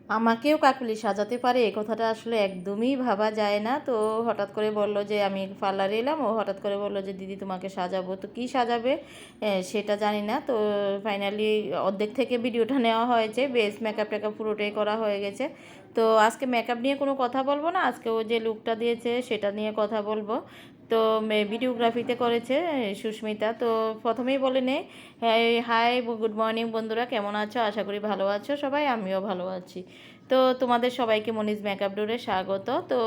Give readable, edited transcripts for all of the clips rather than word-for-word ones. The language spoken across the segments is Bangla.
আমাকেও কাকলি সাজাতে পারে এ কথাটা আসলে একদমই ভাবা যায় না। তো হঠাৎ করে বলল যে আমি পার্লারে এলাম, ও হঠাৎ করে বলল যে দিদি তোমাকে সাজাবো। তো কী সাজাবে সেটা জানি না। তো ফাইনালি অর্ধেক থেকে ভিডিওটা নেওয়া হয়েছে, বেস মেকআপ টেকআপ পুরোটাই করা হয়ে গেছে। তো আজকে মেকআপ নিয়ে কোনো কথা বলবো না, আজকে ও যে লুকটা দিয়েছে সেটা নিয়ে কথা বলবো। তো ভিডিওগ্রাফিতে করেছে সুস্মিতা। তো প্রথমেই বলে নেই, হ্যাঁ, হাই গুড মর্নিং বন্ধুরা, কেমন আছো? আশা করি ভালো আছো সবাই, আমিও ভালো আছি। তো তোমাদের সবাইকে মনিজ মেকআপ ডোরে স্বাগত। তো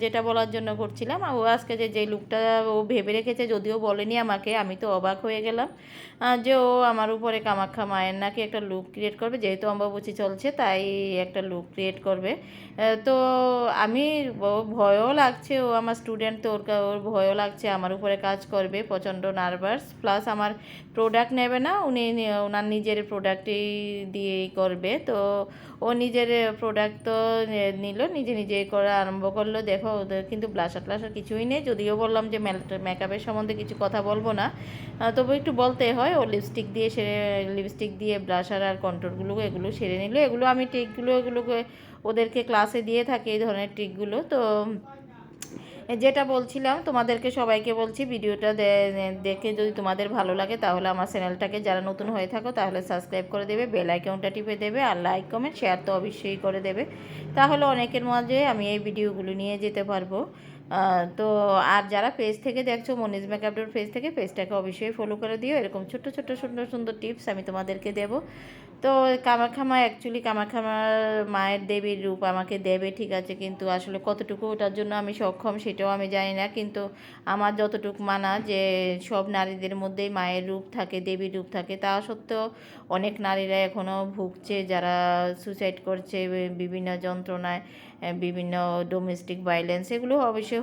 যেটা বলার জন্য করছিলাম, ও আজকে যে লুকটা ও ভেবে রেখেছে, যদিও বলেনি আমাকে, আমি তো অবাক হয়ে গেলাম যে ও আমার উপরে কামাখ্যা মায়ের নাকি একটা লুক ক্রিয়েট করবে, যেহেতু অম্বাবুচি চলছে তাই একটা লুক ক্রিয়েট করবে। তো আমি ভয়ও লাগছে, ও আমার স্টুডেন্ট, তো ওর ভয়ও লাগছে আমার উপরে কাজ করবে, প্রচণ্ড নার্ভাস। প্লাস আমার প্রোডাক্ট নেবে না, ওনার নিজের প্রোডাক্টই দিয়েই করবে। তো ও নিজের প্রোডাক্ট তো নিল, নিজে নিজে করা আরম্ভ করলো। দেখো ওদের কিন্তু ব্লাশার ট্লাশার কিছুই নেই, যদিও বললাম যে মেকআপের সম্বন্ধে কিছু কথা বলবো না, তবু একটু বলতে হয়। ও লিপস্টিক দিয়ে ব্লাশার আর কন্ট্রোলগুলো এগুলো সেরে নিল। এগুলো আমি এগুলোকে ওদেরকে ক্লাসে দিয়ে থাকি, এই ধরনের ট্রিকগুলো। তো যেটা বলছিলাম তোমাদেরকে সবাইকে বলছি, ভিডিওটা দেখে যদি তোমাদের ভালো লাগে তাহলে আমার চ্যানেলটাকে, যারা নতুন হয়ে থাকো তাহলে সাবস্ক্রাইব করে দেবে, বেল আইকনটা টিপে দেবে, আর লাইক কমেন্ট শেয়ার তো অবশ্যই করে দেবে। তাহলে অনেকের মাঝে আমি এই ভিডিওগুলো নিয়ে যেতে পারবো। তো আর যারা পেজ থেকে দেখছো, মনিজ মেকআপ ডোর পেজ থেকে, পেজটাকে অবশ্যই ফলো করে দিও। এরকম ছোট্ট ছোট্ট সুন্দর সুন্দর টিপস আমি তোমাদেরকে দেবো। তো কামাখ্যা মা, অ্যাকচুয়ালি কামাখ্যা মায়ের দেবীর রূপ আমাকে দেবে, ঠিক আছে, কিন্তু আসলে কতটুকু ওটার জন্য আমি সক্ষম সেটাও আমি জানি না। কিন্তু আমার যতটুকু মানা যে সব নারীদের মধ্যেই মায়ের রূপ থাকে, দেবীর রূপ থাকে, তা সত্ত্বেও অনেক নারীরা এখনও ভুগছে, যারা সুসাইড করছে বিভিন্ন যন্ত্রণায়, বিভিন্ন ডোমেস্টিক ভায়োলেন্স, এগুলো অবশ্যই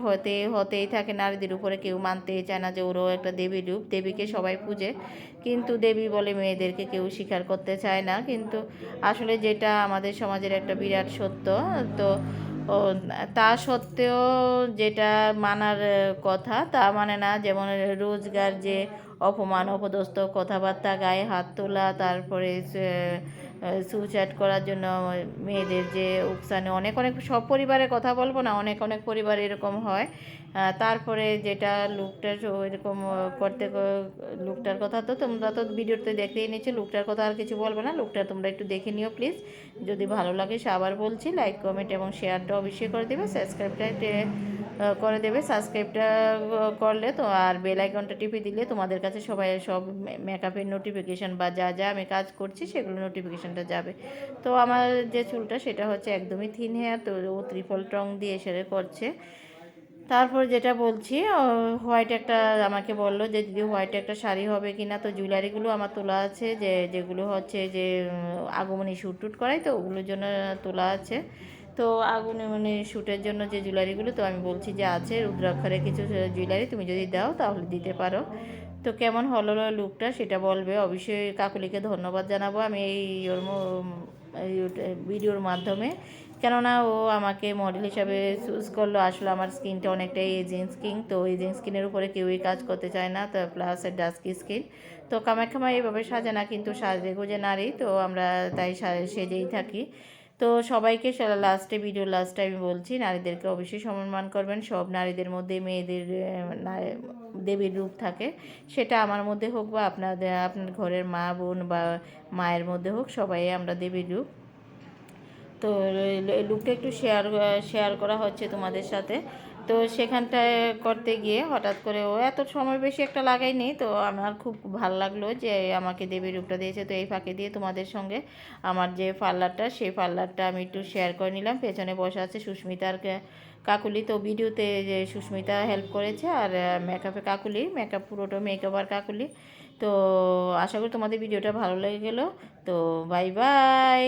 হতেই থাকে নারীদের উপরে। কেউ মানতেই চায় না যে ওরও একটা দেবীর রূপ। দেবীকে সবাই পূজে, কিন্তু দেবী বলে মেয়েদেরকে কেউ স্বীকার করতে চায় না। কিন্তু আসলে যেটা আমাদের সমাজের একটা বিরাট সত্য। তো ও তা সত্ত্বেও যেটা মানার কথা তা মানে না। যেমন রোজগার যে অপমান অপদস্থ কথাবার্তা, গায়ে হাত তোলা, তারপরে সুইসাইড করার জন্য মেয়েদের যে উকসানে, অনেক অনেক, সব পরিবারের কথা বলবো না, অনেক অনেক পরিবার এরকম হয়। তারপরে যেটা লুকটা এরকম করতে, লুকটার কথা তো তোমরা তো ভিডিওতে দেখতেই নিচ্ছো, লুকটার কথা আর কিছু বলবো না। লুকটা তোমরা একটু দেখে নিও প্লিজ, যদি ভালো লাগে। আবার বলছি, লাইক কমেন্ট এবং শেয়ারটা অবশ্যই করে দেবে, সাবস্ক্রাইবটা করে দেবে। সাবস্ক্রাইবটা করলে তো, আর বেল আইকনটা টিপে দিলে তোমাদের কাছে সব মেকআপের নোটিফিকেশান বা যা যা আমি কাজ করছি সেগুলো নোটিফিকেশানটা যাবে। তো আমার যে চুলটা সেটা হচ্ছে একদমই থিন হেয়ার, তো ও ত্রিপল টং দিয়ে সেরে করছে। তারপর যেটা বলছি, হোয়াইট একটা আমাকে বললো যে দিদি হোয়াইট একটা শাড়ি হবে কি না। তো জুয়েলারিগুলো আমার তোলা আছে, যেগুলো হচ্ছে যে আগমনী শ্যুট টুট করাই, তো ওগুলোর জন্য তোলা আছে। তো আগমনী শ্যুটের জন্য যে জুয়েলারিগুলো, তো আমি বলছি যে আছে রুদ্রাক্ষরের কিছু জুয়েলারি, তুমি যদি দাও তাহলে দিতে পারো। তো কেমন হলো লুকটা সেটা বলবে অবশ্যই। কাকুলিকে ধন্যবাদ জানাবো আমি এই ভিডিওর মাধ্যমে, কেননা ও আমাকে মডেল হিসাবে চুজ করলো। আসলে আমার স্কিনটা অনেকটাই এজিং স্কিন, তো এজিং স্কিনের উপরে কেউই কাজ করতে চায় না, তো প্লাস ডাস্কি স্কিন। তো কামাখ্যা এইভাবে সাজে না, কিন্তু সাজে গুজে নারী, তো আমরা তাই সেজেই থাকি। তো সবাইকে ভিডিওর লাস্টে আমি বলছি, নারীদেরকে অবশ্যই সম্মান করবেন। সব নারীদের মধ্যে মেয়েদের দেবীর রূপ থাকে, সেটা আমার মধ্যে হোক বা আপনার ঘরের মা বোন বা মায়ের মধ্যে হোক, সবাই আমরা দেবীর রূপ। তো লুকটা একটু শেয়ার করা হচ্ছে তোমাদের সাথে। তো সেখানটায় করতে গিয়ে হঠাৎ করে, ও এত সময় বেশি একটা লাগাইনি, তো আমার খুব ভালো লাগলো যে আমাকে দেবীর রূপটা দিয়েছে। তো এই ফাঁকে দিয়ে তোমাদের সঙ্গে আমার যে পার্লারটা, সেই পার্লারটা আমি একটু শেয়ার করে নিলাম। পেছনে বসে আছে সুস্মিতার কাকুলি। তো ভিডিওতে যে সুস্মিতা হেল্প করেছে, আর মেকআপে কাকুলি, মেকআপ পুরোটা মেকআপ আর কাকুলি। তো আশা করি তোমাদের ভিডিওটা ভালো লেগে গেলো। তো বাই বাই।